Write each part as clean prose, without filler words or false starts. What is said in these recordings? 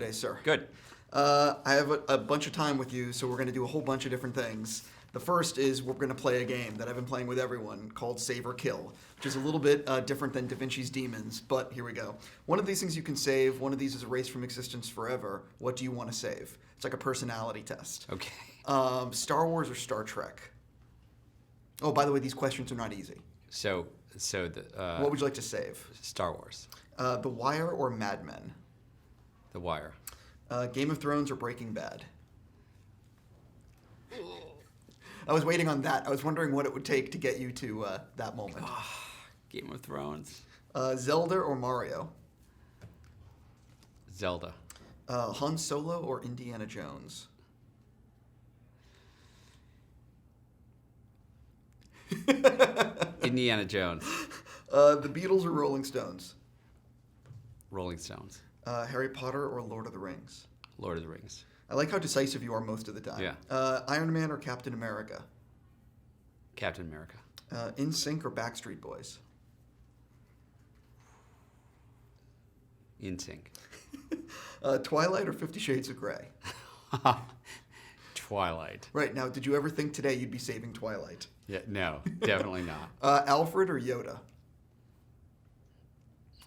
today, sir? Good. I have a bunch of time with you, so we're going to do a whole bunch of different things. The first is we're going to play a game that I've been playing with everyone called Save or Kill, which is a little bit different than Da Vinci's Demons, but here we go. One of these things you can save. One of these is erased from existence forever. What do you want to save? It's like a personality test. Okay. Star Wars or Star Trek? Oh, by the way, these questions are not easy. So What would you like to save? Star Wars. The Wire or Mad Men? The Wire. Game of Thrones or Breaking Bad? I was waiting on that. I was wondering what it would take to get you to that moment. Game of Thrones. Zelda or Mario? Zelda. Han Solo or Indiana Jones? Indiana Jones. The Beatles or Rolling Stones? Rolling Stones. Harry Potter or Lord of the Rings? Lord of the Rings. I like how decisive you are most of the time. Yeah. Iron Man or Captain America? Captain America. NSYNC or Backstreet Boys? NSYNC. Twilight or 50 Shades of Grey? Twilight. Right, now, did you ever think today you'd be saving Twilight? Yeah, no, definitely not. Alfred or Yoda?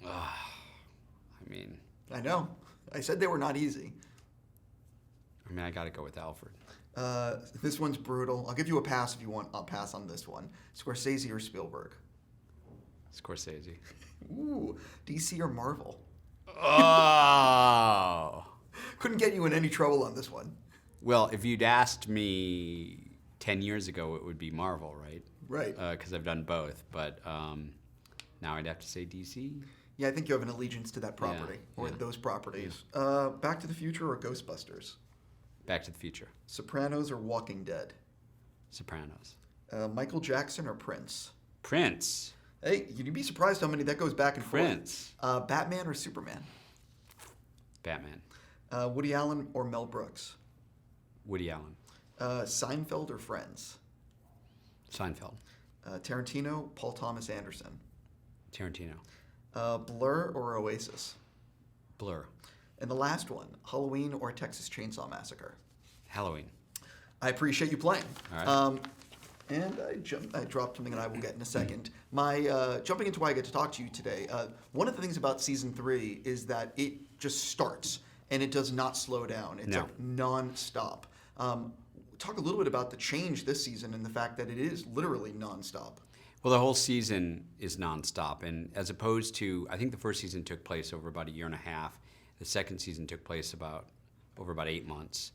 I mean, I know. I said they were not easy. I got to go with Alfred. This one's brutal. I'll give you a pass if you want. I'll pass on this one. Scorsese or Spielberg? Scorsese. Ooh, DC or Marvel? Oh. Couldn't get you in any trouble on this one. Well, if you'd asked me 10 years ago, it would be Marvel, right? Right. Because I've done both. But now I'd have to say DC. Yeah, I think you have an allegiance to that property, or those properties. Back to the Future or Ghostbusters? Back to the Future. Sopranos or Walking Dead? Sopranos. Michael Jackson or Prince? Prince. Hey, you'd be surprised how many that goes back and Prince. forth. Batman or Superman? Batman. Woody Allen or Mel Brooks? Woody Allen. Seinfeld or Friends? Seinfeld. Tarantino, Paul Thomas Anderson? Tarantino. Blur or Oasis? Blur. And the last one, Halloween or Texas Chainsaw Massacre? Halloween. I appreciate you playing. All right. And I dropped something that I will get in a second. My jumping into why I get to talk to you today, one of the things about Season 3 is that it just starts, and it does not slow down. It's like non-stop. Talk a little bit about the change this season and the fact that it is literally non-stop. Well, the whole season is nonstop, and as opposed to, I think the first season took place over about a year and a half. The second season took place over about 8 months.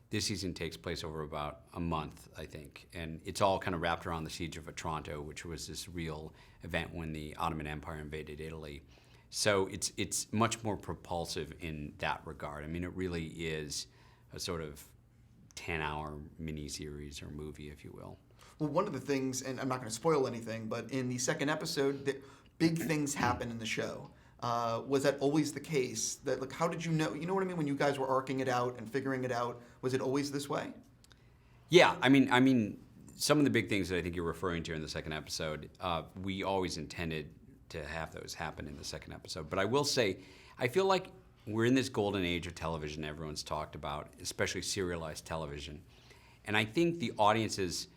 This season takes place over about a month, I think, and it's all kind of wrapped around the siege of Otranto, which was this real event when the Ottoman Empire invaded Italy. So it's much more propulsive in that regard. I mean, it really is a sort of 10-hour miniseries or movie, if you will. Well, one of the things, and I'm not going to spoil anything, but in the second episode, big things happen in the show. Was that always the case? That, like, how did you know? You know what I mean? When you guys were arcing it out and figuring it out, was it always this way? Yeah, I mean, some of the big things that I think you're referring to in the second episode, we always intended to have those happen in the second episode. But I will say, I feel like we're in this golden age of television everyone's talked about, especially serialized television. And I think the audiences,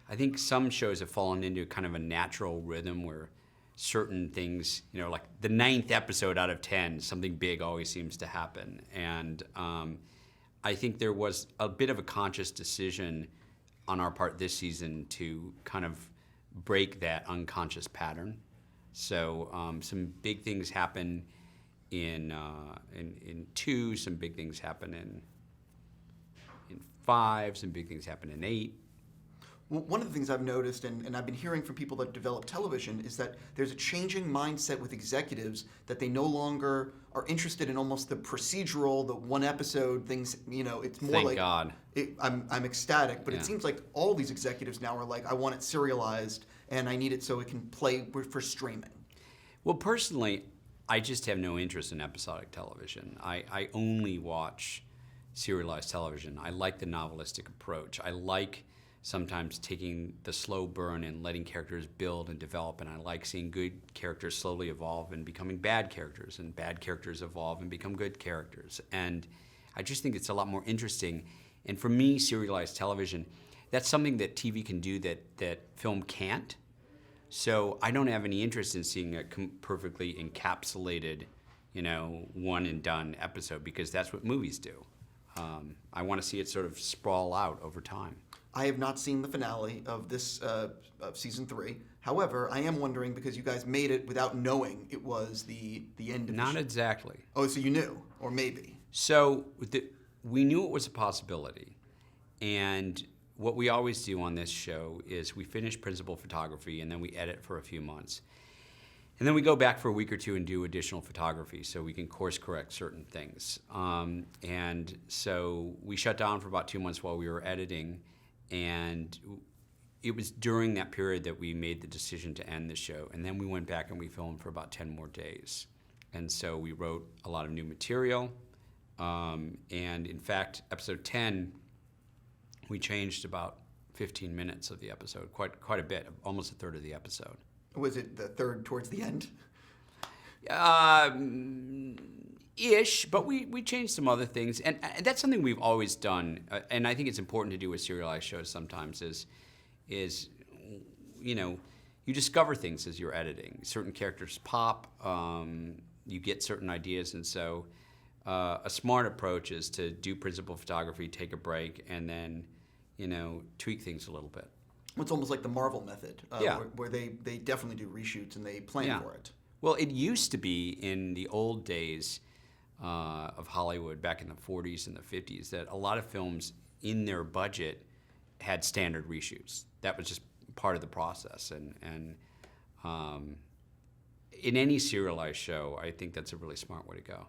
I think some shows have fallen into kind of a natural rhythm where certain things, like the 9th episode out of 10, something big always seems to happen. And I think there was a bit of a conscious decision on our part this season to kind of break that unconscious pattern. So some big things happen in 2, some big things happen in 5, some big things happen in 8. Well, one of the things I've noticed, and I've been hearing from people that develop television, is that there's a changing mindset with executives that they no longer are interested in almost the procedural, the one episode things. It's more Thank God. I'm ecstatic, but it seems like all these executives now are like, I want it serialized, and I need it so it can play for streaming. Well, personally, I just have no interest in episodic television. I only watch serialized television. I like the novelistic approach. I like sometimes taking the slow burn and letting characters build and develop. And I like seeing good characters slowly evolve and becoming bad characters, and bad characters evolve and become good characters. And I just think it's a lot more interesting. And for me, serialized television, that's something that TV can do that film can't. So I don't have any interest in seeing a perfectly encapsulated, one and done episode, because that's what movies do. I want to see it sort of sprawl out over time. I have not seen the finale of this of season 3. However, I am wondering, because you guys made it without knowing it was the end of Not exactly. Oh, so you knew, or maybe. So we knew it was a possibility, and what we always do on this show is we finish principal photography and then we edit for a few months. And then we go back for a week or two and do additional photography so we can course correct certain things. And so we shut down for about 2 months while we were editing, and it was during that period that we made the decision to end the show. And then we went back and we filmed for about 10 more days. And so we wrote a lot of new material. And in fact, episode 10, we changed about 15 minutes of the episode, quite a bit, almost a third of the episode. Was it the third towards the end? Ish, but we changed some other things, and that's something we've always done. And I think it's important to do with serialized shows sometimes. Is you discover things as you're editing. Certain characters pop, you get certain ideas, and so a smart approach is to do principal photography, take a break, and then tweak things a little bit. It's almost like the Marvel method, Yeah. where they definitely do reshoots and they plan for it. Well, it used to be in the old days of Hollywood, back in the 40s and the 50s, that a lot of films in their budget had standard reshoots. That was just part of the process. And in any serialized show, I think that's a really smart way to go.